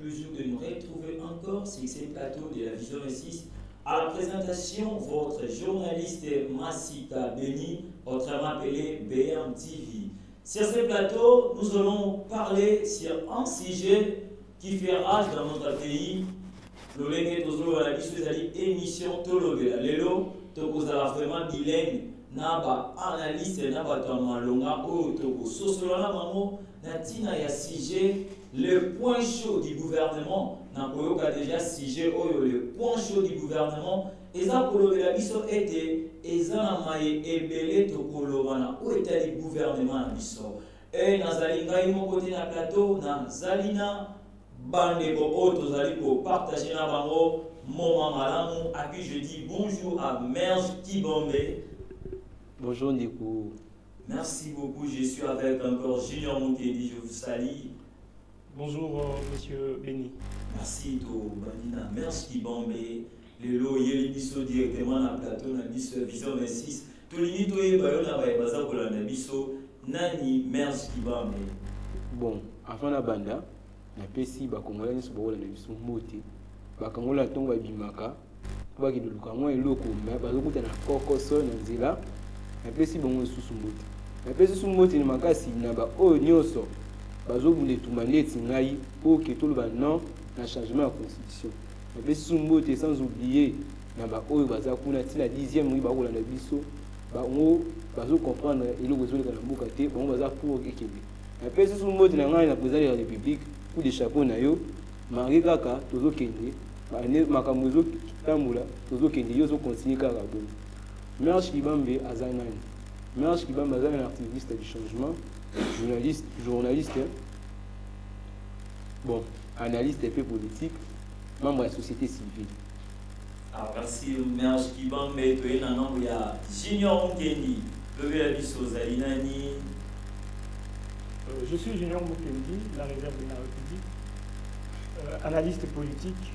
plaisir de nous retrouver encore sur ces plateaux de la Vision 6. À la présentation, votre journaliste Massika Beni, autrement appelé BMTV. Sur ce plateau, nous allons parler sur un sujet qui fait rage dans notre pays. Le Lengue Tozolo à la émission Tolobela. Lelo, Tokozala vraiment bilingue. Naba analyste naba tamalonga o toko sosolana mamo natina ya sujet le point chaud du gouvernement na koyoka déjà sujet oyo le point chaud du gouvernement eza kolobela biso ete eza na maye ebele tokoloba na o etali gouvernement na biso nazali ngai moko te na plateau nazali na bandeko oyo tozali kopartage na bango moment malamu à qui je dis bonjour à Merge Kibombe. Bonjour Nico. Merci beaucoup, je suis avec encore Junior Moukedi, je vous salue. Bonjour Monsieur Beni. Merci to Bandina. Merci Kibombe. Les lots yeli biso directement na plateau na biso Vision 26. To limito e bayo na baye baza kola na biso nani Merci Kibombe. Bon, avant la banda, na pesi ba Congolais ni sobola na biso moti. Ba Congolais tonga bimaka. Ba kiduluka mo eloko me bazokuta na kokoso na nzela. Na pesi bongo susu moti. Na pesi susu moti ni makasi na ba o nyoso. Bazo bule tumaneti ngai po ke toloba non na changement de constitution. Na pesi susu moti sans oublier na ba o baza kuna ti la 10e mwi ba kola na biso. Ba ngo bazo comprendre eloko zo na mboka te bongo baza pour ekebe. Na pesi susu moti na ngai na président de la République coup de chapeau na yo. Marie kaka tozo kende. Ba ne makambo zo tambula tozo kende yo zo continuer kaka bon. Merge Kibambe Azanani. Merge Kibambe Azanani, un activiste du changement, journaliste, bon, analyste et peu politique, membre de la société civile. Ah, merci Merge Kibambe, tu es un nombre, il y a Junior Moukedi, le Vélabiso Zalinani. Je suis Junior Moukedi, la réserve de la République, analyste politique.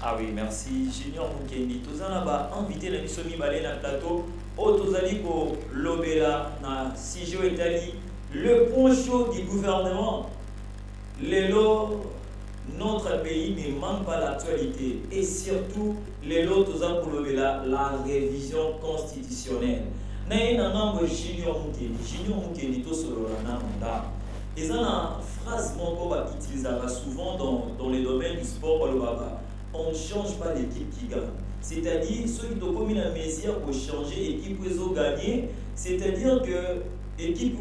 Ah oui, merci. Junior Moukedi. Tous en a invité la mission Mibale dans le plateau. Otozali ko lobela na Sijo Italie. Le point chaud du gouvernement. Lelo, notre pays ne manque pas l'actualité. Et surtout, lelo tozali ko lobela la révision constitutionnelle. Naye na nambo Junior Moukedi. Junior Moukedi to solo na manda. Et ça, la phrase qu'on va utiliser souvent dans les domaines du sport, on ne change pas l'équipe qui gagne. C'est-à-dire, ceux qui ont commis la mesure pour changer l'équipe qui ont gagné, c'est-à-dire que l'équipe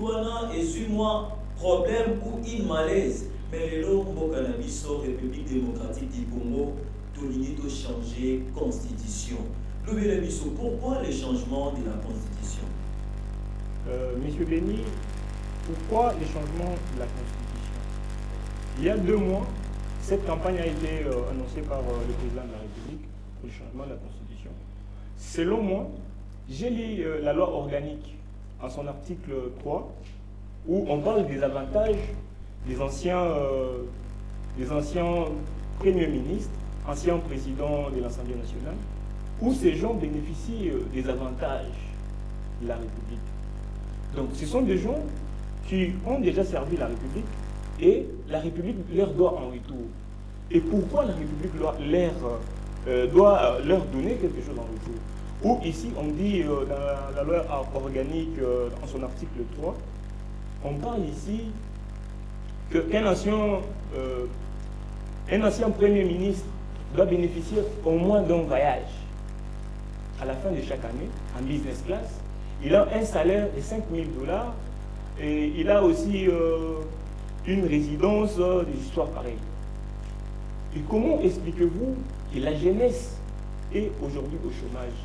est eu moins problème ou une malaise. Mais les lots au cannabis, République démocratique du Congo, tout l'idée de changer constitution. Pourquoi le changement de la constitution? Monsieur Beni, pourquoi les changements de la constitution? Il y a 2 mois, cette campagne a été annoncée par le président de la République pour le changement de la Constitution. Selon moi, j'ai lu la loi organique en son article 3 où on parle des avantages des anciens premiers ministres, anciens présidents de l'Assemblée nationale, où ces gens bénéficient des avantages de la République. Donc ce sont des gens qui ont déjà servi la République et la République leur doit en retour. Et pourquoi la République doit leur donner quelque chose en retour? Ou ici, on dit dans la loi organique, en son article 3, on parle ici qu'un ancien Premier ministre doit bénéficier au moins d'un voyage. À la fin de chaque année, en business class, il a un salaire de $5 000 et il a aussi une résidence des histoires pareilles. Et comment expliquez-vous que la jeunesse est aujourd'hui au chômage?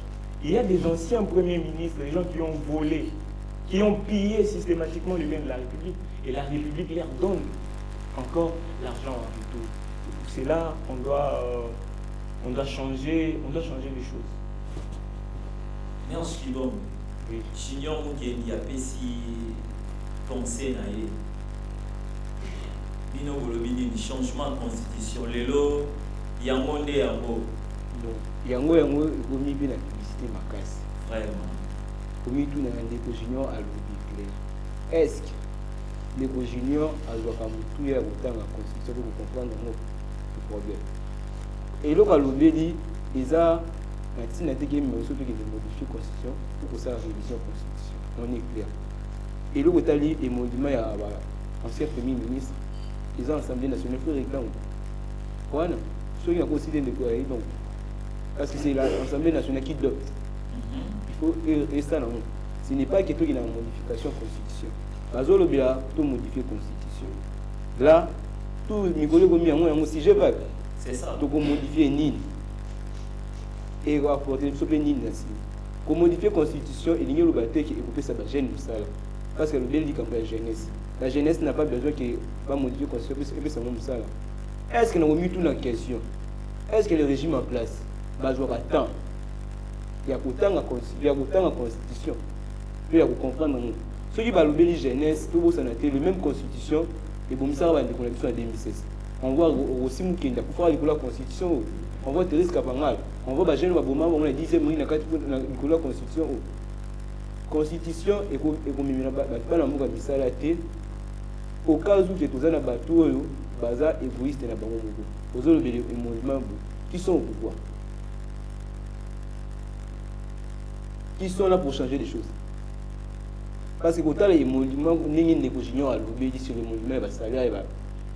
Il y a des anciens premiers ministres, des gens qui ont volé, qui ont pillé systématiquement le bien de la République, et la République leur donne encore l'argent en retour. Pour cela, on doit changer les choses. Merci Kibombe. Oui. Junior Moukedi a pesi pensé na ye. Bino bolobini changement de constitution lelo yango nde yango. Yango ekomi pe na publicité makasi. Vraiment. Komi tout na ndeko Junior alobi clair. Est-ce ndeko junior azwaka motu ya kotanga constitution pour comprendre le problème eloko alobeli eza na ntina te ke meso mpe kende modifie constitution pour kosala révision constitution on est clair eloko etali émondiment ya ancien premier ministre eza assemblée nationale fo réclame wana soki nakoside ndeko ya ye donc parce que c'est l'Assemblée nationale qui dote. Il faut rester là. Ce n'est pas quelque chose qui est une modification constitution. Parce que l'objet tout modifier constitution. Là, tout les collègues si je veux. C'est ça. Donc on modifier ni et rapporter sur ni ainsi. Pour modifier constitution, il y a le bâtiment qui est coupé ça va gêner ça. Parce que le dit comme la jeunesse. La jeunesse n'a pas besoin que va modifier constitution et puis ça monte ça là. Est-ce qu'on a remis tout la question? Est-ce que le régime en place bazwa temps ya kotanga constitution pe ya comprendre ceux qui balobeli jeunesse tout ça na le même constitution et bon ça va ndeko na biso en 2016 on voit aussi mukenda pour faire la constitution on voit Thérèse Kapangal on voit ba jeune ba boma on a 10e mois na kati na la constitution et ko mimina ba na mbuka bisala te au cas où que tozana bato oyo baza égoïste na bango moko ozolobeli mouvement qui sont au pouvoir, qui sont là pour changer les choses. Parce que quand il y a des monuments, il y a des juniors à l'obéir sur les monuments, il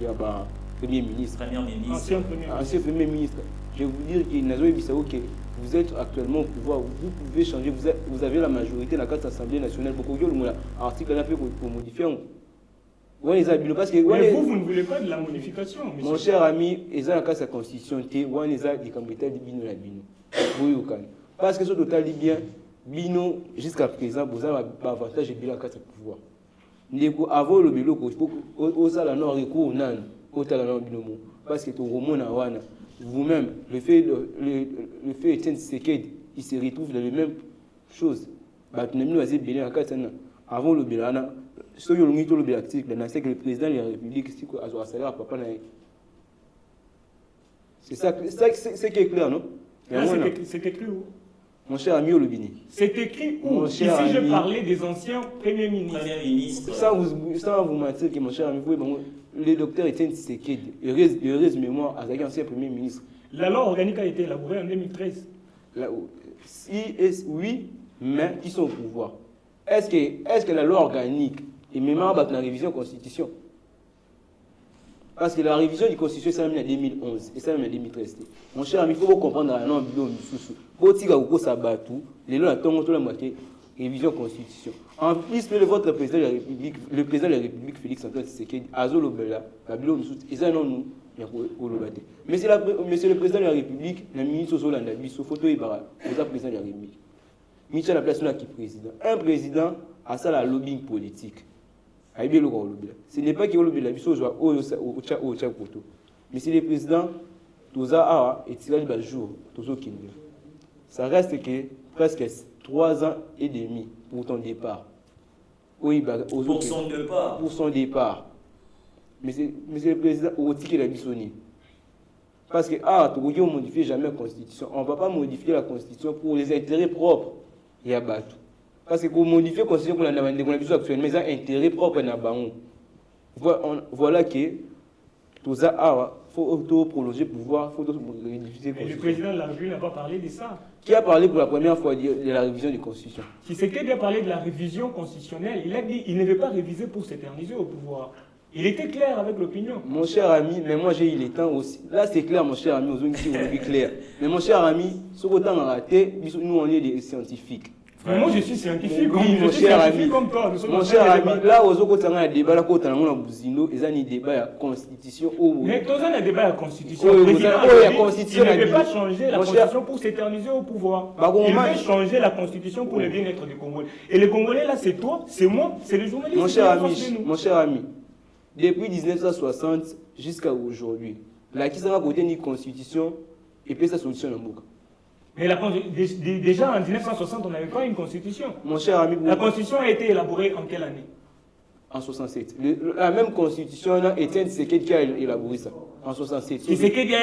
y a un premier ministre. Ancien premier ministre. Je vais vous dire qu'il n'a que vous êtes actuellement au pouvoir, vous pouvez changer, vous avez la majorité dans la carte Assemblée nationale. Beaucoup de articles pour modifier. Parce que mais vous ne voulez pas de la modification, monsieur. Mon cher ami, ils ont la constitution, ils ont des cambétats de Bino la Bino. Parce que ce total dit bien, Bino, jusqu'à présent, vous avez un avantage de Bino à 4 pouvoirs. Avant le Bino, il faut que vous ayez un recours au Nan, au Talano Bino. Parce que tout le monde a vous-même, le fait Etienne Tshisekedi, il se retrouve dans les mêmes choses. Avant le Bino, ce que nous avons dit, c'est que le président de la République a un salaire à papa. C'est ça, c'est qui est clair, non? C'est écrit où? Mon cher ami Olobini. C'est écrit où? Ici, je parlais des anciens premiers ministres. Sans vous mentir, que mon cher ami, le docteur Etienne Tshisekedi, heureuse mémoire, a été ancien premier ministre. La loi organique a été élaborée en 2013. Oui, mais qui sont au pouvoir? Est-ce que la loi organique est même dans la révision de la Constitution? Parce que la révision de la Constitution, c'est en 2011 et c'est en 2013. Mon cher ami, il faut comprendre la norme de la révision de la Constitution. En plus, votre président de la République, le président de la République, Félix Antoine Tshisekedi, Azolo Bella, la Bilo Missou, et ça non nous. Monsieur le président de la République, le ministre Zolanda Bisso, photo Ibarra, vous êtes président de la République. Michel la place qui président. Un président a ça la lobbying politique. Ce n'est pas qu'il y a lobby la biso soit au koto. Mais c'est le président Toza et tiré le jour Tozo Kindia. Ça reste que presque 3 ans et demi pour ton départ. Pour son départ. Pour son départ. Mais c'est le président au ticket la bisoni. Parce que tu ne modifies jamais la Constitution. On ne va pas modifier la Constitution pour les intérêts propres. Il y a battu. Parce que pour modifier la Constitution pour la Constitution actuellement, il y a un intérêt propre à Nabango. Voilà que tout ça, il faut prolonger le pouvoir, il faut modifier la Constitution. Mais le président de la République n'a pas parlé de ça. Qui a parlé pour la première fois de la révision de la Constitution? Si c'est quelqu'un qui a parlé de la révision constitutionnelle, il a dit qu'il ne veut pas réviser pour s'éterniser au pouvoir. Il était clair avec l'opinion. Mon cher ami, mais moi j'ai eu le temps aussi. Là c'est clair, mon cher ami, aux autres clair. Mais mon cher ami, ce que tu as raté, nous on est des scientifiques. Mais moi je suis scientifique, oui, mon cher ami. Comme toi. Mon cher ami, là aux autres tu as un débat, là quand tu as un bousino, ils ont un débat à la Constitution. Mais tu as un débat à la Constitution. Il ne veut pas changer la Constitution pour s'éterniser au pouvoir. Il veut changer la Constitution pour le bien-être des Congolais. Et les Congolais là, c'est toi, c'est moi, c'est les journalistes. Mon cher ami. Depuis 1960 jusqu'à aujourd'hui, la qui s'en a côté une constitution et puis sa solution en boucle. Mais déjà en 1960, on n'avait pas une constitution. Mon cher ami, la constitution a été élaborée en quelle année? En 67. La même constitution a été qui a élaboré ça. En 67. C'est qui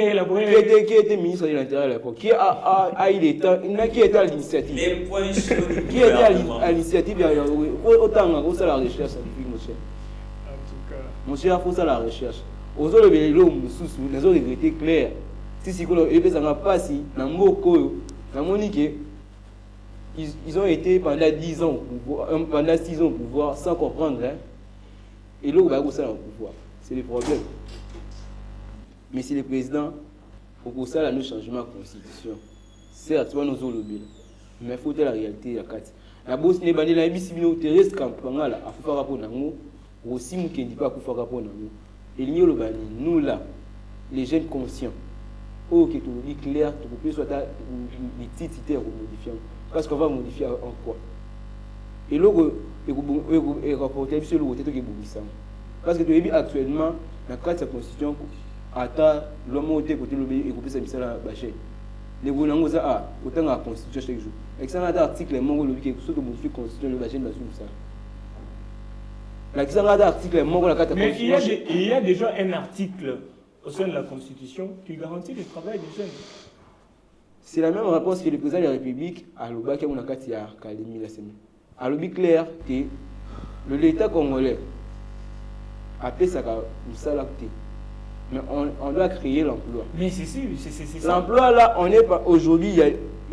a élaboré. Qui était ministre de l'Intérieur à l'époque. Qui a eu l'État. Qui était à l'initiative. Les points chauds. Qui était à l'initiative. Autant on la recherche scientifique. prochaine. En tout cas. Mon cher, il faut ça la recherche. Aux autres, les gens nous ont regretté clair. Si ça n'a pas si, ils ont été pendant 10 ans, pendant 6 ans au pouvoir sans comprendre. Hein? Et là, ils ça au pouvoir. C'est le problème. Mais si le président, pour ça, il y a un changement de la constitution. Certes, nous avons le bilan. Mais il faut la réalité. La bosse n'est pas là, mais si nous terrestres, quand on a fait rapport à nous, aussi nous qui ne dit pas qu'on fait rapport à nous. Et nous là, les jeunes conscients, qui est tout clair, tout plus soit les titres modifiants. Parce qu'on va modifier en quoi? Et là, il rapporter sur le côté qui est bouillissant. Parce que actuellement, dans le cadre de la constitution, l'homme au côté de l'obéi et couper sa mission à la bâcher. Les gouvernants ont autant la constitution chaque jour. Et ça, un article, les membres qui sont modifiés la constitution, le bâcher de la ça. Mais il y a déjà un article au sein de la Constitution qui garantit le travail des jeunes. C'est la même réponse que le président de la République a l'Oba qui a Kalemi la semaine. A l'Obi clair que l'État congolais a fait ça comme ça l'acte. Mais on doit créer l'emploi. Mais c'est ça. L'emploi là, on est pas aujourd'hui,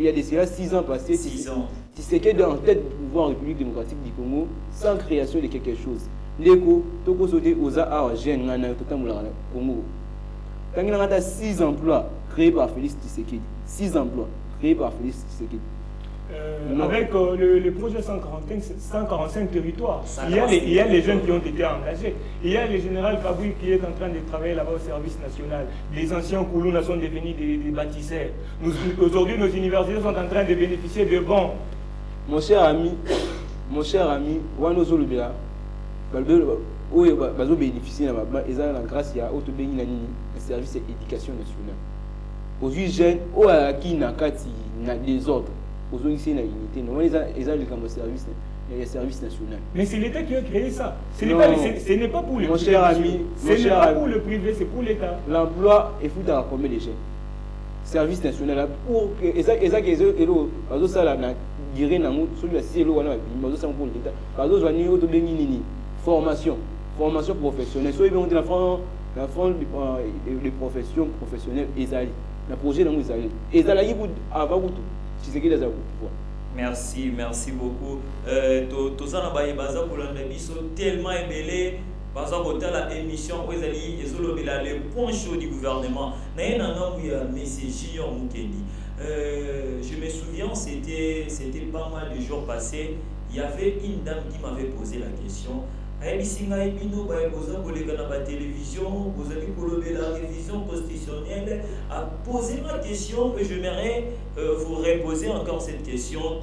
il y a des 6 ans passés. 6 ans. C'est qu'il est en tête du pouvoir en République démocratique du Congo sans création de quelque chose. L'éco, tout ce qui est aux jeunes, tout le Congo. Quand il y a 6 emplois créés par Félix Tshisekedi, 6 emplois créés par Félix Tshisekedi. Avec le projet 145 territoires, il y a les jeunes qui ont été engagés. Il y a le général Kabouy qui est en train de travailler là-bas au service national. Les anciens Koulouna sont devenus des bâtisseurs. Aujourd'hui, nos universités sont en train de bénéficier de bons. Mon cher ami, Wanozo Lubela, où ils bénéficient de la grâce à le service d'éducation nationale. Aujourd'hui, jeunes, qui n'a des ordres, aujourd'hui, c'est une unité. Ils ont le service national. Mais c'est l'État qui a créé ça. Ce n'est pas pour le privé. Mon cher ami, ce n'est pas pour le privé, c'est pour l'État. L'emploi est fou à combien de jeunes? Service national pour que et ça ça là na guérir na celui là c'est l'eau là mais ça pour l'État parce que joindre auto benini formation professionnelle so bien on la France les professions professionnelles ezali na projet na ezali ezali avant tout si c'est que les pouvoir. Merci beaucoup. Tozana baza pour l'ambition tellement embellé. Par exemple, dans l'émission, le point chaud du gouvernement, je me souviens, c'était pas mal de jours passés, il y avait une dame qui m'avait posé la question. La télévision, vous avez collé la révision constitutionnelle, a posé ma question et j'aimerais vous reposer encore cette question.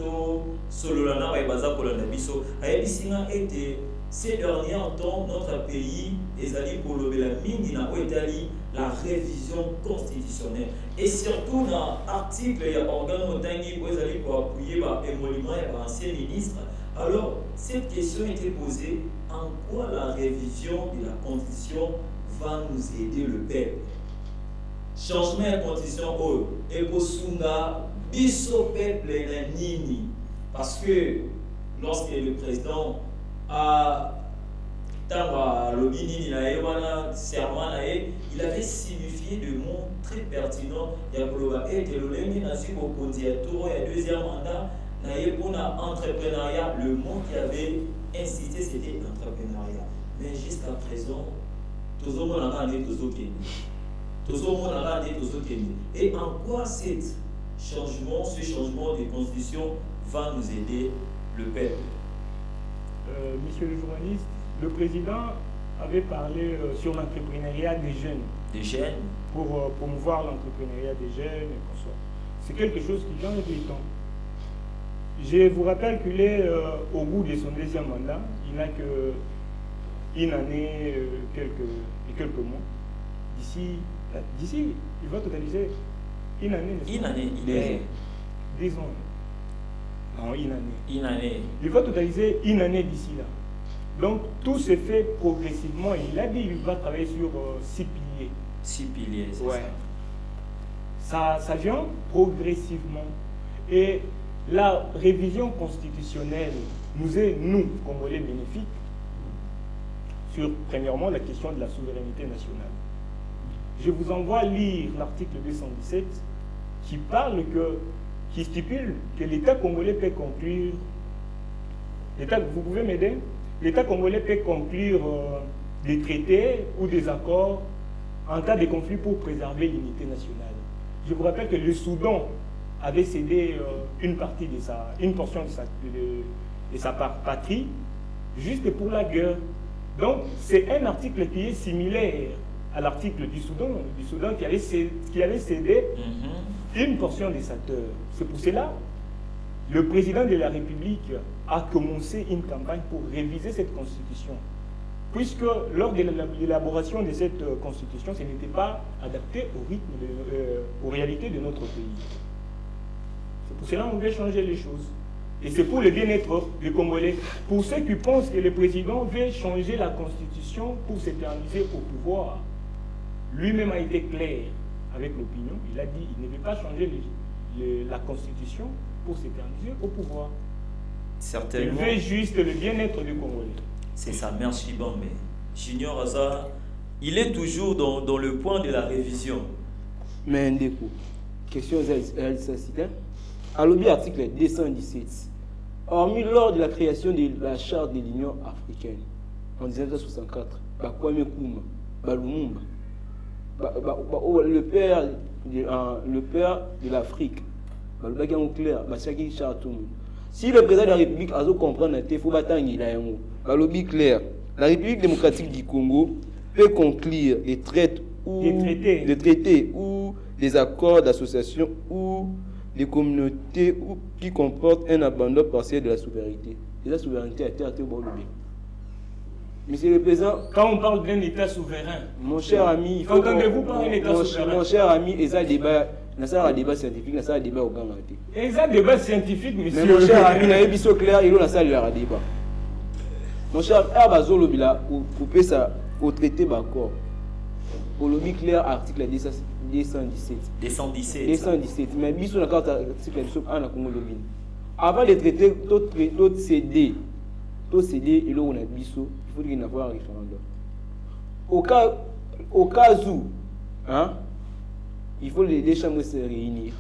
Ces derniers temps, notre pays est allé pour la révision constitutionnelle. Et surtout dans l'article, il y a organe pour appuyer l'émolument et l'ancien ministre. Alors, cette question était posée, en quoi la révision de la constitution va nous aider le peuple? Changement de constitution, et pour Sunga, biso peuple na nini. Parce que lorsque le président a il avait signifié de mots très pertinents. Il y a deuxième mandat, entrepreneuriat, le mot qui avait incité c'était entrepreneuriat. Mais jusqu'à présent, et en quoi ce changement de constitution va nous aider le peuple? Monsieur le journaliste, le président avait parlé sur l'entrepreneuriat des jeunes. Des jeunes? Pour promouvoir l'entrepreneuriat des jeunes et qu'on soit. C'est quelque chose qui vient depuis le temps. Je vous rappelle qu'il est au bout de son deuxième mandat. Il n'a qu'une année et quelques mois. D'ici, il va totaliser une année. Une année, 10 ans. Non, une année. Une année. Il va totaliser une année d'ici là. Donc tout se fait progressivement. Il a dit qu'il va travailler sur 6 piliers. 6 piliers, c'est ça. Ça vient progressivement. Et la révision constitutionnelle nous est, nous, Congolais, bénéfique. sur, premièrement, la question de la souveraineté nationale. Je vous envoie lire l'article 217 qui stipule que l'État congolais peut conclure, vous pouvez m'aider? L'État congolais peut conclure des traités ou des accords en cas de conflit pour préserver l'unité nationale. Je vous rappelle que le Soudan avait cédé une portion de sa patrie juste pour la guerre. Donc, c'est un article qui est similaire à l'article du Soudan qui avait cédé une portion de sa terre. C'est pour cela que le président de la République a commencé une campagne pour réviser cette constitution. Puisque lors de l'élaboration de cette constitution, ce n'était pas adapté au rythme, aux réalités de notre pays. C'est pour cela qu'on veut changer les choses. Et c'est pour le bien-être des Congolais. Pour ceux qui pensent que le président veut changer la constitution pour s'éterniser au pouvoir, lui-même a été clair avec l'opinion. Il a dit qu'il ne veut pas changer la constitution pour s'éterniser au pouvoir. Certainement. Il veut juste le bien-être du Congolais. C'est sa mère Chiban, mais Junior Aza, il est toujours dans le point de la révision. Mais un déco. Question à l'objet article 217. Hormis lors de la création de la charte de l'Union africaine en 1964, le père de l'Afrique, si le président de la République a compris, il faut clair. La République démocratique du Congo peut conclure des traités ou des accords d'association ou des communautés qui comportent un abandon partiel de la souveraineté. Et la souveraineté a été atteinte. Monsieur le Président, quand on parle d'un État souverain, mon cher ami, il faut entendez-vous par un État souverain? Mon cher ami, et ça débat, un débat scientifique, un débat au Ghana. Et ça débat scientifique, monsieur. Mais mon cher ami, il y a un biseau clair, il y a un débat. Mon cher, Herbazolo Bila, vous pouvez ça au traité d'accord. Au lobby clair, article 217. 217. Mais biseau la carte article 217, on a Congo lobby. Avant les traités, d'autres CD, et là on a biseau. Il faut qu'il y ait un référendum. Au cas où, hein, il faut les deux chambres se réunir.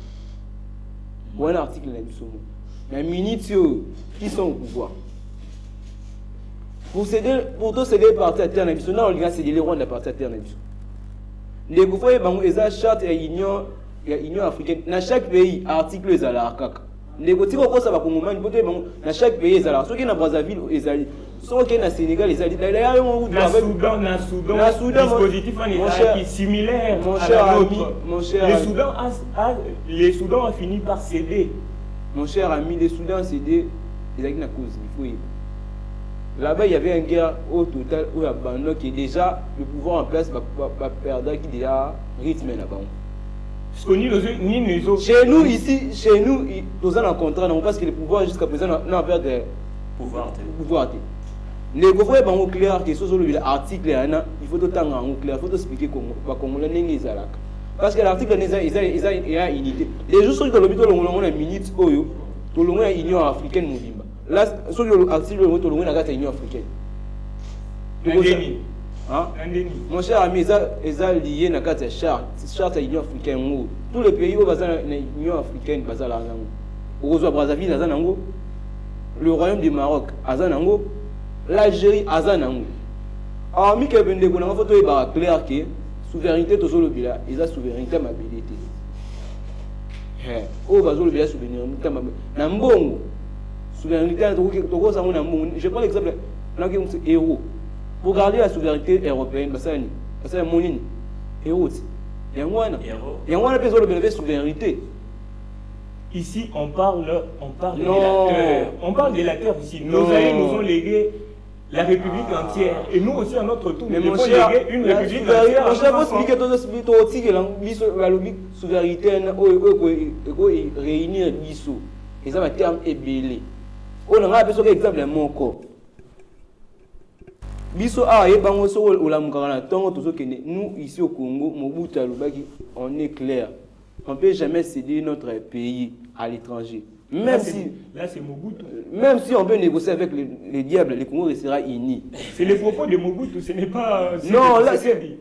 Ou un article là, mais minutes qui sont au pouvoir. Pour tous céder parti à terre, on a cédé les rois de la partie à terre. Les gouvernements, ils ont charte et l'Union africaine. Dans chaque pays, article est à l'arcac. Les gouvernements, ça va pour moment, dans chaque pays, ils ont l'arcac. Ceux qui sont dans Brazzaville, ils ont ceux qui sont au Sénégal, ils ont dans Soudan, dispositif qui est similaire à l'autre. Le Soudan a fini par céder. Mon cher ami, le Soudan a cédé, ils ont une cause, il faut. Là-bas, il y avait une guerre au total où il y a Bando qui est déjà le pouvoir en place, perdant qui déjà rythme là-bas. Chez nous, ici, nous avons un contrat, parce que le pouvoir jusqu'à présent n'a pas de pouvoir. Les gouvernements sont clairs que ce sont les articles, il faut tout le temps clair, il faut expliquer comment les gens sont là. Parce que l'article, il y a une unité. Les jours où on a une minute, on a une Union africaine. Là, sur l'article, on a une Union africaine. Mon cher ami, ils sont liés à la charte de l'Union africaine. Tous les pays où l'Union africaine, au Brazzaville, le Royaume du Maroc, l'Algérie, alors, Mikel Bendego, on a clair que la souveraineté de Zolobila, ils ont souveraineté à ma mobilité. Oh, Zolobila, souveraineté à ma mobilité. Souveraineté, je prends l'exemple de héros. Pour garder la souveraineté européenne, c'est un monin. Héros. Il y a un peu de souveraineté. Ici, on parle de la terre. On parle de la terre ici. Nos aïeux nous ont légué la République entière. Et nous aussi, à notre tour, nous devons léguer une République entière. Mon cher, vous expliquez tout aussi que la souveraineté est réunir l'ISO. Et ça, le terme est belé. On a un exemple de mon corps. Nous, ici au Congo, on est clair. On ne peut jamais céder notre pays à l'étranger. Même là, c'est Mobutu. Même si on peut négocier avec les diables, le Congo restera uni. C'est les propos de Mobutu, ce n'est pas... Non, là, c'est...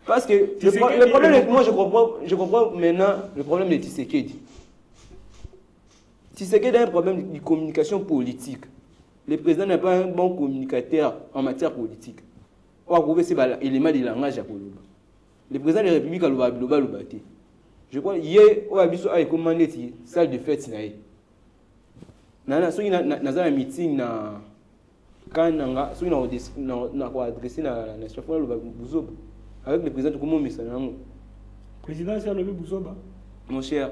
Parce que le problème, moi je comprends maintenant le problème de Tshisekedi. Tshisekedi a un problème de communication politique. Le président n'est pas un bon communicateur en matière politique. On va trouver ces éléments de langage à Koloba. Le président de la République a le. Je crois hier, on a vu ça avec commandé salle de fête. Nana, ceux qui ont un meeting na quand ceux qui ont adressé la nation avec le président de comment mais ça non. Président c'est le Bouzoba. Mon cher,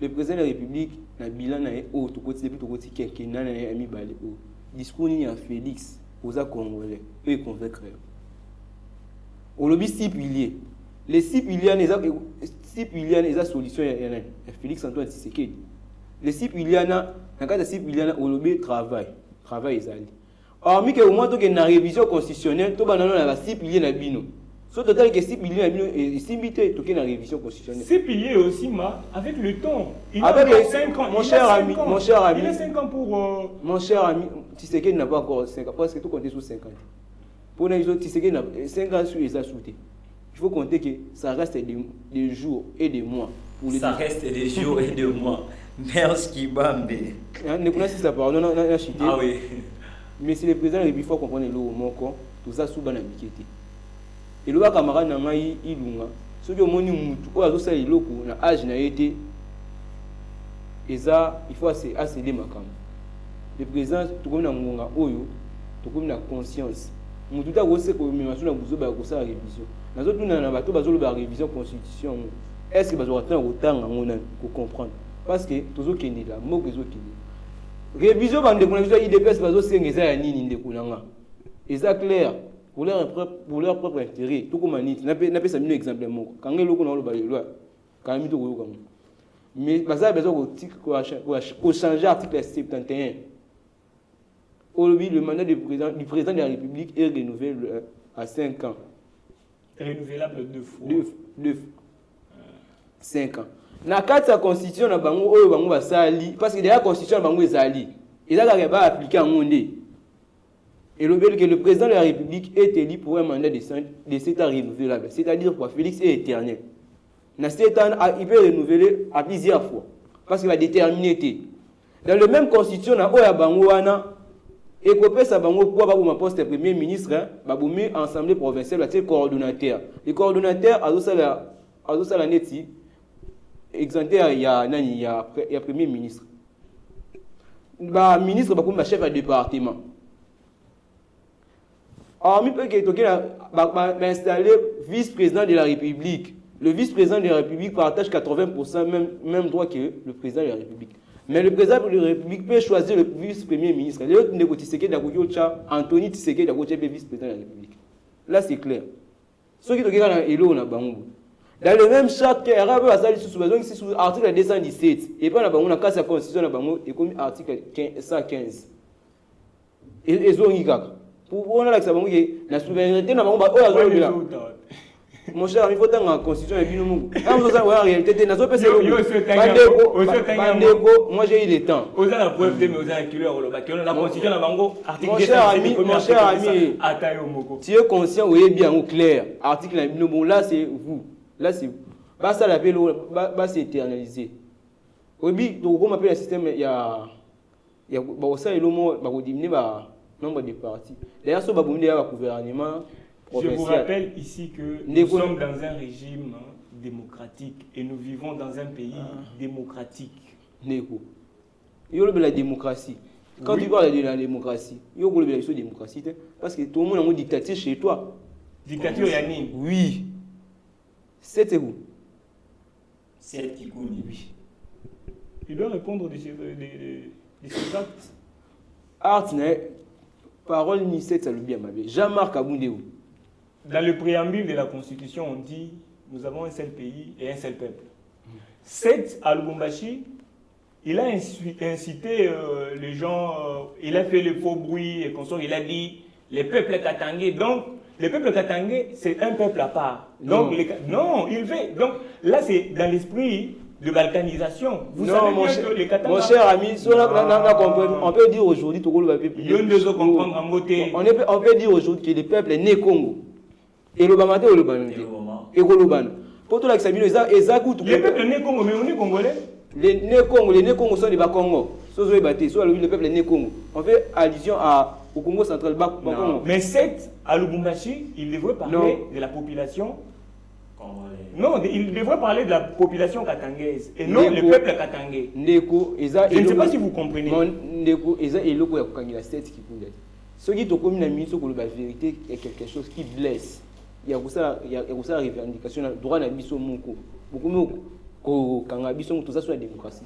le président de la République na bilan na o to côté depuis to côté quinquennat na ami balé o. Discours ni en Félix aux Congolais eux convaincre. Au lobby 6 piliers. Les 6 piliers les solutions Félix Antoine Tshisekedi. Les 6 piliers na quand 6 piliers au lobby travail ezali. Hormis que au moins to que na révision constitutionnelle to banana na 6 piliers na bino. So total que 6 piliers na bino et simité to que na révision constitutionnelle. 6 piliers aussi avec le temps. Il avec a 5 ans. Mon cher ami. Il a 5 ans pour Mon cher ami, Tshisekedi n'a pas encore 5 ans parce que tout compter sur 50. Pour nous Tshisekedi n'a 5 ans sur les assoutes. Il faut compter que ça reste des jours et des mois. Ça reste des jours et des mois. Merci Kibambe. Ne connaissez ça pardon, ah oui. Mais si le président il faut comprendre le moko, tout ça sous bana mikete. Et le camarade na ngai ilunga, so que moni mutu o azo sa iloko na âge na été eza il faut assez les makambo. Le président tout comme na ngonga oyo, tout comme na conscience. Mutu ta ko se ko mimation na buzo ba ko sa révision. Nazo tuna na bato bazo ba révision constitution. Est-ce que bazo attendre autant ngona ko comprendre parce que toujours kende la moko zo kende. Révision bande de révision IDPS bazo sengeza ya nini ndeko nanga. Eza clair pour leur propre intérêt. Tout comme anit n'a pas ça un exemple moko. Quand ngelo ko na lo ba loi. Quand mi to ko comme. Mais baza besoin ko changer article 71. Aujourd'hui, le mandat du président de la République est renouvelé à 5 ans. Renouvelable 2 fois. 5 ans. Na carte sa constitution na bango oyo bango basali parce que la constitution na bango ezali. Ezaka ba appliquer en monde. Et le président de la République est élu pour un mandat de 7 ans renouvelable. C'est-à-dire pour Félix est éternel. Na 7 ans, il peut renouveler à plusieurs fois parce qu'il va déterminer. Dans le même constitution na oyo bango wana et copé ça bango pour ba poste premier ministre ba boumi assemblée provinciale la coordonnateur. Le coordonnateur azo sala neti exempté il y a premier ministre. Ba ministre ba comme chef de département. Mi peut que toke ba installer vice-président de la République. Le vice-président de la République partage 80% même droit que le président de la République. Mais le président de la République peut choisir le vice-premier ministre. Anthony Tshisekedi est le vice-président de la République. Là, c'est clair. Ce qui est dans le même charte, il y a sous l'article 217. Et puis, on a cassé la constitution, et comme article 115. Et ils ont dit pour la souveraineté, mon cher ami, il faut que la constitution est bien. En réalité, moi j'ai eu le temps. La constitution mon cher ami, tu es conscient, vous êtes bien au clair. Article là, c'est vous. Là, c'est vous. Ça l'appelle, c'est éternalisé. Oui, donc, on appelle le système, il y a ça et le mot, diminuer le nombre de partis. D'ailleurs, ce gouvernement. Je vous rappelle ici que nous sommes dans un régime démocratique et nous vivons dans un pays démocratique. Il y a la démocratie. Quand tu parles de la démocratie, il y a la démocratie parce que tout le monde a une dictature chez toi. Dictature Yannick. Oui. C'est où? C'est qui connaît, oui. Il doit répondre de ces actes. Art, parole ni c'est ça le bien ma vie. Jean-Marc Aboundéou. Dans le préambule de la Constitution, on dit nous avons un seul pays et un seul peuple. Seth à Lubumbashi, il a incité les gens, il a fait le faux bruit et consort, il a dit les peuples katangais. Donc, les peuples katangais, c'est un peuple à part. Donc, non il fait. Donc, là, c'est dans l'esprit de balkanisation. Vous non, savez mon bien cher, que les Katanga... mon cher ami, on peut dire aujourd'hui on peut dire aujourd'hui que le peuple est né Congo. Et le Bamate ou le Banante. Et le Bamate. Pour tout l'accès, les peuples né Congo, mais on est congolais. Les né Congo sont des Bas-Congo. Soit le peuple est né Congo. On fait allusion au Congo central. Mais c'est à Lubumbashi, il devrait parler de la population. Non, il devrait parler de la population katangaise et non le peuple katangais. Je ne sais pas si vous comprenez. Ndeko, Eza et Loko Yakangila 7 qui peut dire. Ce qui est au commun ami, la vérité est quelque chose qui blesse. Il y a ça revendication, droit na biso moko. Beaucoup moko, quand biso tout ça sur la démocratie.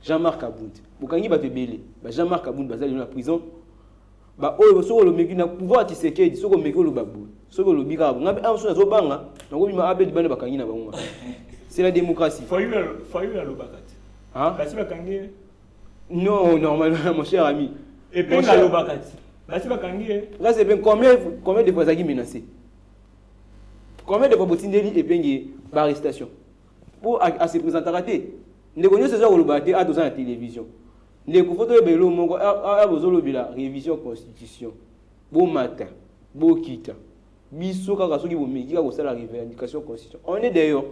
Jean-Marc Aboud. Bukangi ba tebele. Jean-Marc Aboud bazali dans la prison. Ba oyo soko lo meki na pouvoir Tshisekedi soko meki lo babu soko lo bika ngabe amso zo banga ngo bima abedi bana bakangi na bango c'est la démocratie faut you lo bakati hein basi bakangi non normalement mon cher ami et puis na lo bakati basi bakangi là c'est bien combien de fois ça qui menacé combien de fois botindeli et pengi par arrestation pour à se présenter raté ndeko nyo ça lo bakati à dans la télévision. Les photos de l'homme a besoin de la révision constitution. Bon matin, bon kita. Biso kaka soki bomeki ka kosala la revendication constitution. On est d'ailleurs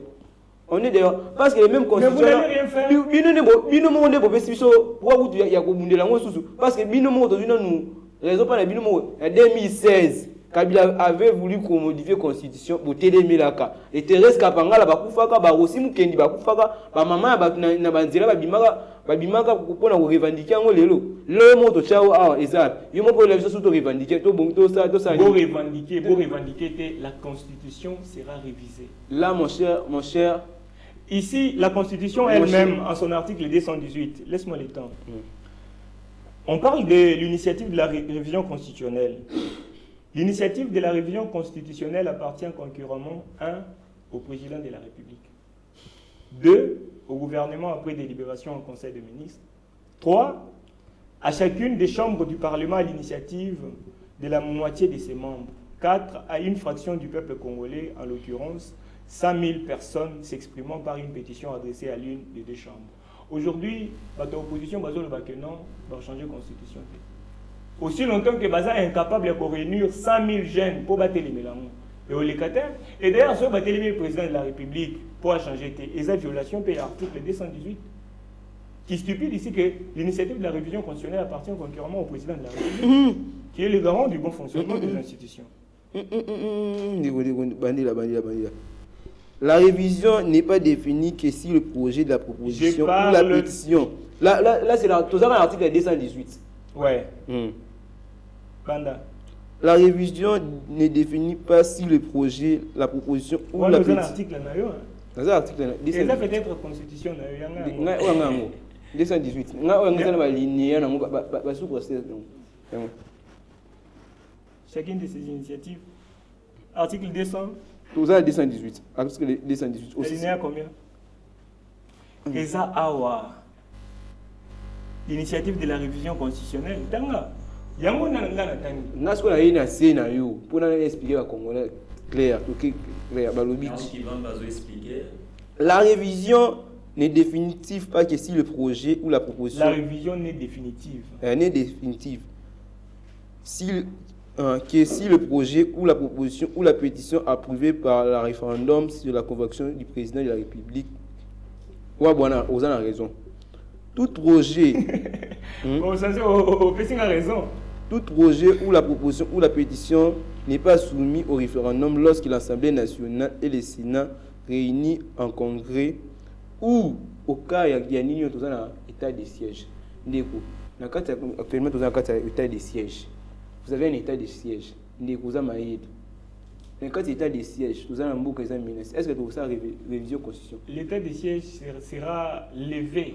parce que les mêmes constitutions. Bino mo ndebo pesi biso wa kutu ya kobundela ngo susu parce que bino mo to nous raison pas la bino mo en 2016 Kabila avait voulu modifier la constitution pour télémelaka. Et Thérèse Kapangala bakufaka ba Rossi Mukendi bakufaka ba mama na banzela babimaka pour revendiquer ngo lelo. Le moto chao ezal. Yo mo pour les choses to revendiquer to bon to ça. Pour revendiquer la constitution sera révisée. Là mon cher ici la constitution elle-même en son article 218. Laisse-moi le temps. On parle de l'initiative de la révision constitutionnelle. L'initiative de la révision constitutionnelle appartient concurremment 1. Au président de la République, 2. Au gouvernement après délibération en Conseil des ministres, 3. À chacune des chambres du Parlement à l'initiative de la moitié de ses membres, 4. À une fraction du peuple congolais, en l'occurrence 100 000 personnes s'exprimant par une pétition adressée à l'une des deux chambres. Aujourd'hui, l'opposition va changer la constitution. Aussi longtemps que Baza est incapable de réunir 100 000 jeunes pour battre les mélanges et d'ailleurs, ce battre le président de la République pour changer et cette violation de l'article 218 qui est stupide ici que l'initiative de la révision constitutionnelle appartient concurremment au président de la République qui est le garant du bon fonctionnement des institutions. La révision n'est pas définie que si le projet de la proposition ou la pétition. Là c'est l'article 218. Ouais. Banda. La révision ne définit pas si le projet, la proposition ou la pétition. Dans l'article, c'est peut-être constitution. 218. Chacune de ces initiatives. Article 200. 218. Article 218. Alinéa combien? Eza Awa. L'initiative de la révision constitutionnelle. Tanga. Yango na ngana tangi. Nasko na ina sena yo. Pour na expliquer à Congolais clair, clair balobi. La révision n'est définitive pas que si le projet ou la proposition. La révision n'est définitive. N'est définitive. Que si le projet ou la proposition ou la pétition approuvée par le référendum sur la convocation du président de la République. Ouais, bon, on a raison. Tout projet. raison. Tout projet ou la proposition ou la pétition n'est pas soumis au référendum lorsque l'Assemblée nationale et le Sénat réunis en congrès ou au cas où il y a un état de siège. Actuellement, nous avons un état de siège. Vous avez un état de siège. Vous avez un état de siège. Vous avez un bouc et un menace. Est-ce que vous avez une révision constitution? L'état de siège sera levé.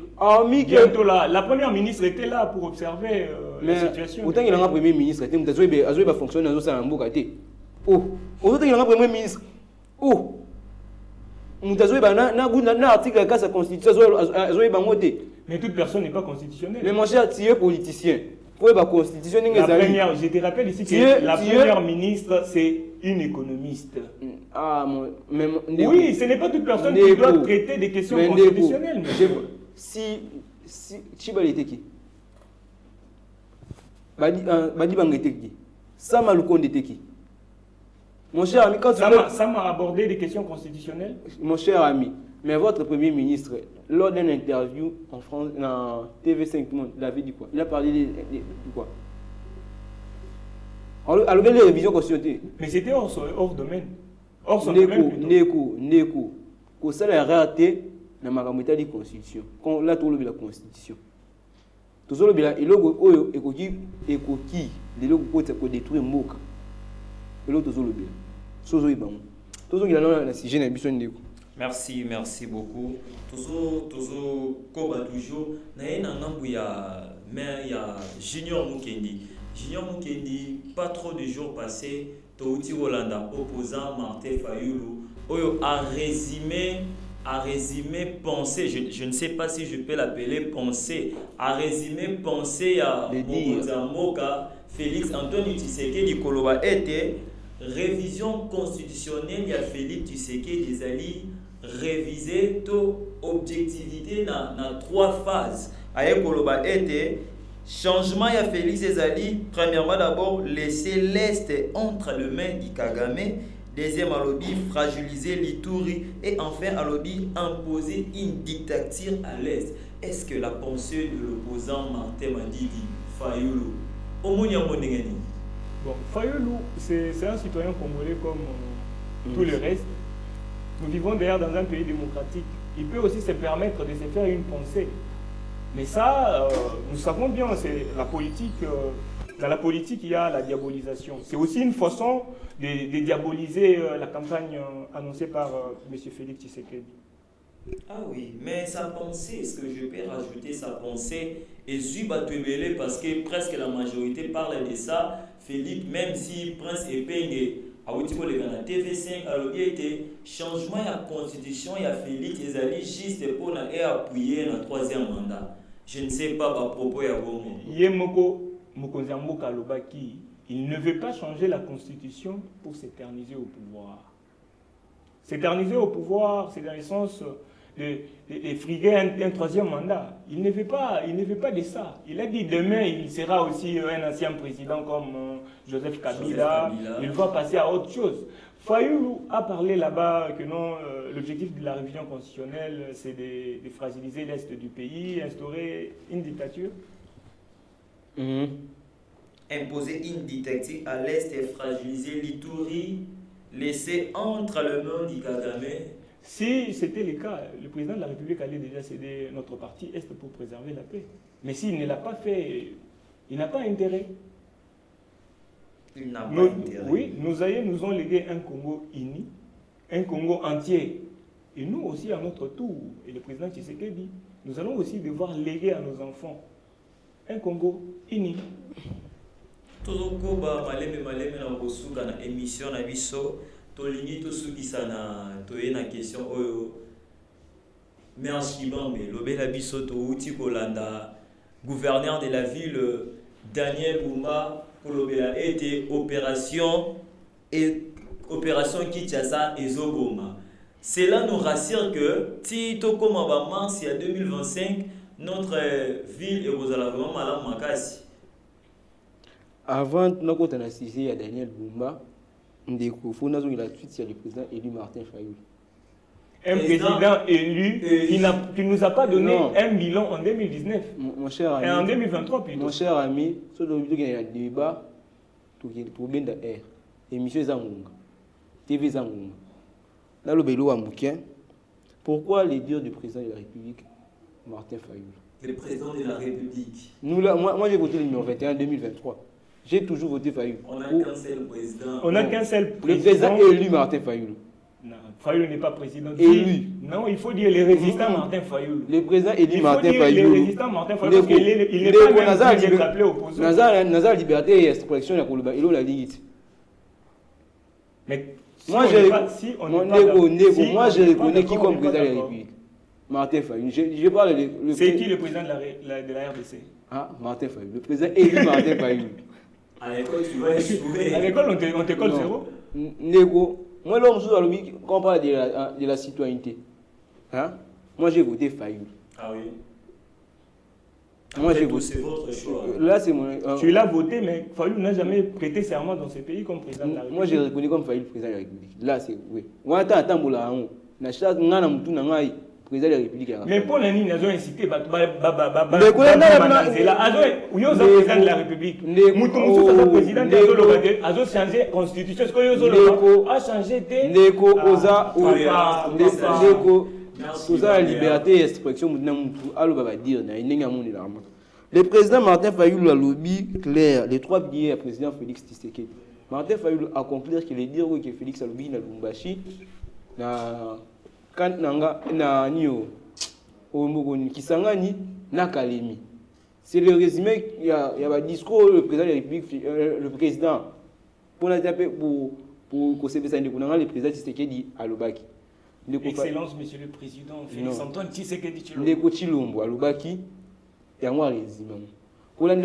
Bientôt là. La première ministre était là pour observer la situation. Autant qu'il y a un premier ministre, il va fonctionner dans un bouc. Oh, autant qu'il y a un premier ministre. Oh, mais toute personne n'est pas constitutionnelle. Mais mon cher, tu es politicien. La première, je te rappelle ici que la première ministre, c'est une économiste. Ah, même. Oui, ce n'est pas toute personne qui doit traiter des questions constitutionnelles. Si Chiba était qui? Badi Bang était qui? Sama Lukonde était qui? Mon cher ami, quand ça m'a abordé des questions constitutionnelles. Mon cher ami, mais votre premier ministre, lors d'une interview en France, dans TV5 Monde, il avait dit quoi? Il a parlé de quoi? Alors, les révisions constitutionnelles. Mais c'était hors domaine. Hors son domaine. Neko. Quand ça a raté, dans ma caméra de constitution. Quand là, tout le la constitution. Tout ça, il y a un écoki, les logo pour détruire Moka. Et l'autre, tout le bien. Merci beaucoup. Toujours, il y a Junior Mukendi. Junior Mukendi, pas trop de jours passés, Touti Rolanda, opposant Martin Fayoulou, a résumé pensée, je ne sais pas si je peux l'appeler pensée, a résumé pensée à Moka, Félix Antoine Tshisekedi Koloba était révision constitutionnelle, il y a Félix Tshisekedi des alliés réviser toute objectivité dans 3 phases. Aye Koloba était changement, il y a Félix Ezali. Premièrement, d'abord, laisser l'Est entre les mains du Kagame. Deuxième, à l'objet, fragiliser l'Ituri. Et enfin, à l'objet, imposer une dictature à l'Est. Est-ce que la pensée de l'opposant Martin Madidi, Fayoulou, bon, Fayoulou, c'est un citoyen congolais comme tous les restes. Nous vivons d'ailleurs dans un pays démocratique. Il peut aussi se permettre de se faire une pensée. Mais ça, nous savons bien, c'est la politique. Dans la politique, il y a la diabolisation. C'est aussi une façon de diaboliser la campagne annoncée par M. Félix Tshisekedi. Ah oui, mais sa pensée, est-ce que je peux rajouter sa pensée? Et Zubatwebele, parce que presque la majorité parle de ça. Félix, même si Prince Epenge a dit que le TV5 a été changement de la constitution, il y a Félix Ezali juste pour appuyer le 3e mandat. Je ne sais pas à propos de Bongo. Yemoko Mokonzambo Kalobaki, il ne veut pas changer la constitution pour s'éterniser au pouvoir. S'éterniser au pouvoir, c'est dans le sens de friguer un 3e mandat. Il ne veut pas de ça. Il a dit demain, il sera aussi un ancien président comme Joseph Kabila. Il va passer à autre chose. Fayoulou a parlé là-bas que non, l'objectif de la révision constitutionnelle, c'est de fragiliser l'Est du pays, instaurer une dictature. Imposer une dictature à l'Est et fragiliser l'Ituri, laisser entre les mains du Kagame. Si c'était le cas, le président de la République allait déjà céder notre parti Est pour préserver la paix. Mais s'il ne l'a pas fait, il n'a pas intérêt. Il n'a pas intérêt. Oui, nos aïeux nous ont légué un Congo uni, un Congo entier. Et nous aussi, à notre tour, et le président Tshisekedi, nous allons aussi devoir léguer à nos enfants un Congo uni. Tozoko ba maleme na kosuka na émission na biso tolingi tosukisa na toye na question oyo Merge Kibambe lobela biso touti kolanda gouverneur de la ville Daniel Bumba kolobela était opération Kinshasa ezoboma. Cela nous rassure que si tokoma ba mars ya 2025 notre ville est vraiment malade makasi. Avant de assisté à Daniel Bumba, il la suite sur le président élu Martin Fayoulou. Un président élu qui ne nous a pas donné un bilan en 2019. Mon cher ami, et en 2023 plutôt. Mon cher ami, ce qui est un débat, tout bien d'air. Émission Zangunga, TV Zangunga. Là, le bélo a bouquin. Pourquoi les dires du président de la République, Martin Fayoulou? Le président de la République. Moi j'ai voté le numéro 21 en 2023. J'ai toujours voté Fayoulou. On n'a qu'un seul président. On n'a qu'un seul président. Le président élu Martin Fayoulou. Non, Fayoulou n'est pas président. Élu. Non, il faut dire les résistants Martin Fayoulou. Le président élu Martin Fayoulou. Les résistants Martin Fayoulou, parce qu'il n'est pas même appelé opposant. Nazar Liberté et protection de la Koulouba, il a la limite. Mais moi je reconnais qui comme président de la République. Martin Fayoulou. Je parle de. C'est qui le président de la RDC? Ah, Martin Fayoulou. Le président élu Martin Fayoulou. À l'école, tu vas échouer. À l'école, on te colle zéro. Ndeko, moi l'homme sous la lobby, quand on parle de la citoyenneté, hein? Moi j'ai voté Fayoul. Ah oui. Moi j'ai voté. C'est voté. votre choix. Là c'est mon. Tu l'as voté, mais Fayoul n'a jamais prêté serment dans ce pays comme président de la République. Moi j'ai reconnu comme Fayoul président de la République. Là c'est oui. Moi attends bola on. Na chaque ngana mutu na ngai président de la République. Mais pour l'année, ils ont incité Mais quoi président de la République. Moutoumoussou, c'est le président de la République. Ils ont changé la constitution. Est-ce que a changé des. Ndeko oza Ndeko oza la liberté d'expression mutuna mutu alo baba dire na inenga moni la. Le président Martin Fayoul a lobby clair les trois piliers du président Félix Tshisekedi. Martin Fayoul a accomplir que les dire que Félix a lobby na Lubumbashi na quand nanga na nio omogoni Kisangani na Kalemi. C'est le résumé il y a discours le président de la République le président pour la pour que c'est ça le président Tshisekedi à Lubaki. Excellence monsieur le président Félix Antoine Tshisekedi Tshilombo. Ndeko Tshilombo à Lubaki et en résumé. Pour la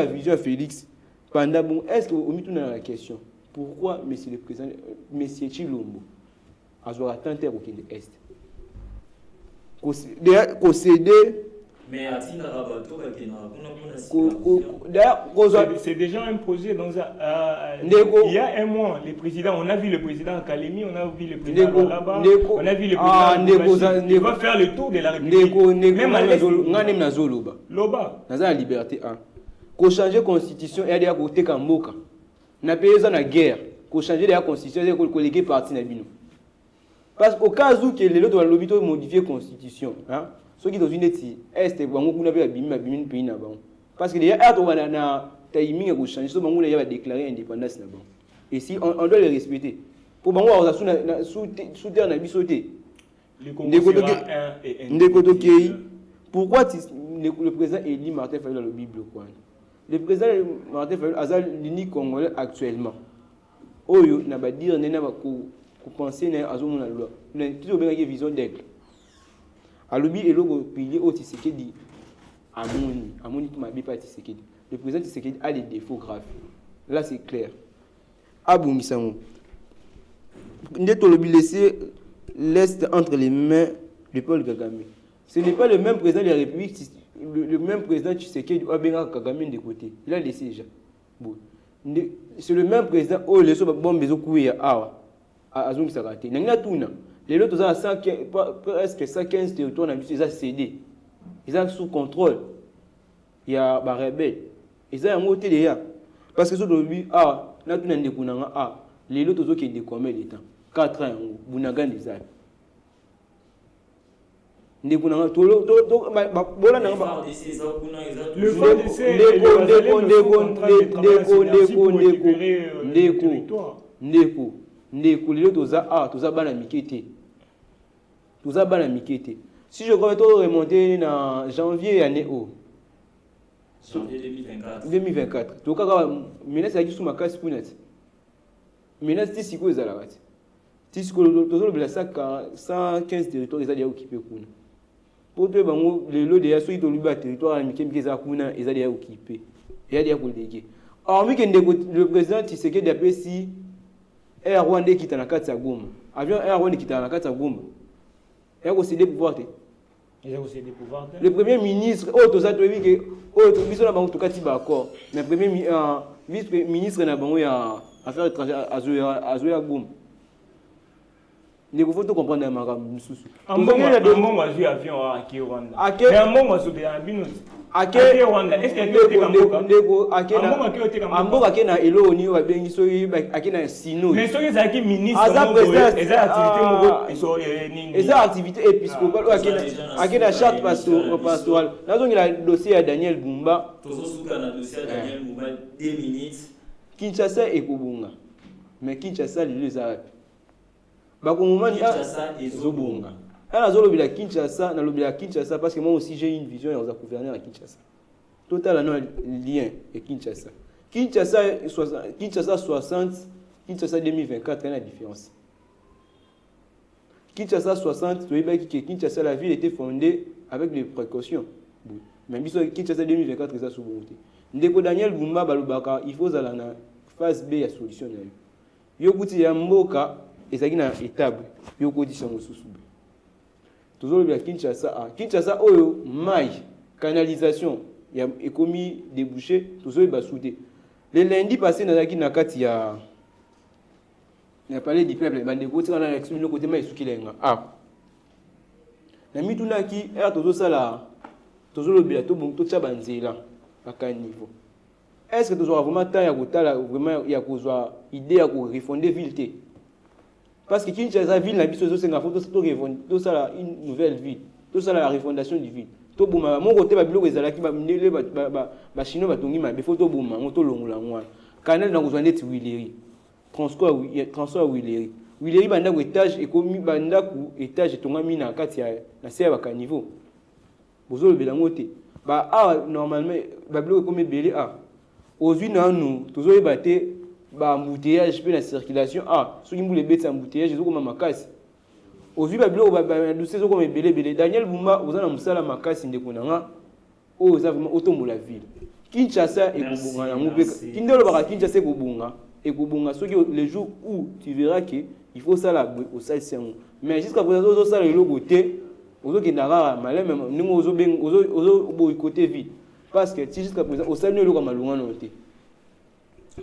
vision Félix pendant bon est-ce que vous mettez dans la question pourquoi monsieur le président monsieur Tshilombo a joué à tenter au Est mais c'est déjà un projet dans il y a un mois le président on a vu le président Kalemi on a vu le président là-bas on a vu le président il va faire le tour de la République même à l'Est Loba la liberté qu'on changer constitution et à côté Kamboka na pays na guerre qu'on changer la constitution et qu'on colléguer parti na bino parce qu'au cas où que les autres doivent lobby modifier la constitution hein ceux qui dans une étude est bango kuna pe bimina pays na bango parce que il y a to na timing à changer so bango il va déclarer indépendance na bango et si on doit les respecter pour bango on a sous terre na bisoté pourquoi le président élit Martin Fayoul dans le Bible quoi le président Martin Fayoul a l'unique congolais actuellement oyo na ba dire nena ba ko penser na azomona loi na toujours bien vision d'aigle alobi eloko pilier au Tshisekedi amoni tout mabe pas Tshisekedi le président Tshisekedi a des défauts graves là c'est clair abungisango ndeto lobi laisser l'est entre les mains de Paul Kagame ce n'est pas le même président de la République le même président Tshisekedi a bien Kagame de côté il a laissé déjà bon c'est le même président oh les so bon bezo kuya awa azongi sakate nanga tuna les autres ont presque 115 territoires dans ils ont cédé ils sont sous contrôle il y a ba rebelle ils ont monté déjà parce que so dobi na tuna ndekunanga les autres ont qui de combien de temps 4 ans bunaga ndizali ndekunanga to bola na ba le fond de ces ndeko lelo toza bana mikete si je crois to remonter na janvier année janvier 2024 to kaka menace ya kisuma kasi kunati menace tisiko ezala kati tisiko tozo lobela 115 territoires ezali occupé kuna pour te bango lelo de yaso ito luba territoire na mikemike za kuna ezali occupé ya dia ko lege hormis que le président Tshisekedi apesi Air Rwanda qui est dans la Goma. Avion Air Rwanda qui est dans la Goma. Il y a aussi des pouvoirs. Le premier ministre, mais le premier vice-ministre n'a pas affaires étrangères à Goma. Il faut tout comprendre dans ma souci. Un bon avion à Rwanda. Mais un bon Rwanda. Est-ce qu'il y a elo ni wa bengi so akena sino mais soki zaki ministre eza activité épiscopale akena charte pastorale nazongi la dossier à Daniel Bumba tozo suka na dossier à Daniel Bumba 2 minutes Kinshasa ekobunga mais Kinshasa lelo za bakongomani ezobunga ana zolobila Kinshasa na lobila Kinshasa parce que moi aussi j'ai une vision ya gouverner à Kinshasa total non lien et Kinshasa 60, Kinshasa 2024, il y a une différence. Kinshasa 60, Kinshasa, la ville était fondée avec des précautions. Même si Kinshasa 2024, c'est sous bonté. Ndeko Daniel Bumba Balubaka, il faut aller dans la phase B, la solution. yokuti ya mboka ezaki na étape yokotisa mosusu tozolobi ya Kinshasa oyo mai canalisation ya ekomi débouché tozolobi soute le lundi passé nazaki na kati ya palais du peuple bandeko tika na expliquer côté mai sukilenga na mitunaki tozolobela totya banzela baka niveau. Est-ce que tu auras vraiment temps ya kozwa idée ya ko refonder ville te? Parce que Kinshasa ville na biso zo senga photo to sala une nouvelle ville, to sala la refondation du ville. To buma mon côté ba biloko ezalaki ba mindele ba chino ba tongi ma be photo buma moto longola ngwana. Canal na kozwa ndeti Wileri. Transport Wileri. Wileri banda ko étage ekomi banda ku étage tongami na kati ya na se ba ka niveau. Bozolo belango te. Normalement ba biloko ekomi belé aujourd'hui nous toujours batté ba embouteillage pe la circulation ceux qui voulaient bête embouteillage ils ont comme makasi aujourd'hui ba biloko ba dossier zo comme belé Daniel Bumba ozana musala makasi ndeko nanga oza vraiment otombola ville Kinshasa et Kobunga na mupeka kindelo baka Kinshasa et Kobunga ceux qui les jours où tu verras que il faut ça la au salsion mais jusqu'à présent zo ça le logo té ozo kindara malem ningo ozo boycotter ville. Parce que jusqu'à présent, au sein de l'eau,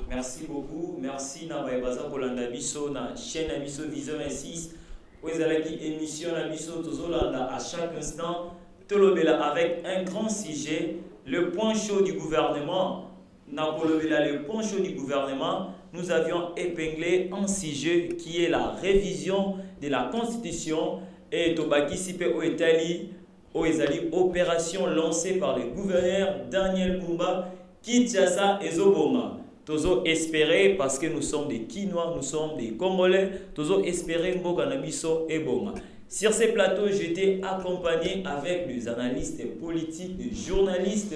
merci beaucoup. Merci Nabaye Baza pour l'andabiso, na chaîne Abiso Vision 6. Vous avez une émission Abiso Tozolanda à chaque instant. Tolobela avec un grand sujet, le point chaud du gouvernement. Napolobela, le point chaud du gouvernement. Nous avions épinglé un sujet qui est la révision de la Constitution et Tobaki Sipe Oetali. Oezali, opération lancée par le gouverneur Daniel Bumba, Kinshasa et Zoboma. Tozo espérer, parce que nous sommes des Kinois, nous sommes des Congolais, Tozo espérer Mbokanabiso et Boma. Sur ces plateaux, j'étais accompagné avec des analystes politiques, des journalistes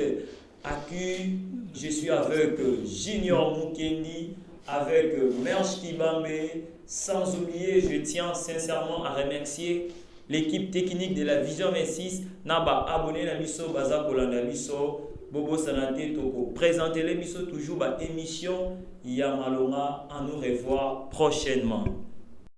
ACU. Je suis avec Junior Mukendi, avec Merch Kibambe. Sans oublier, je tiens sincèrement à remercier l'équipe technique de la Vision 26, Naba abonné na biso baza kolanda biso Bobo Sanate toko présenter les biso toujours ba émission ya malonga à nous revoir prochainement.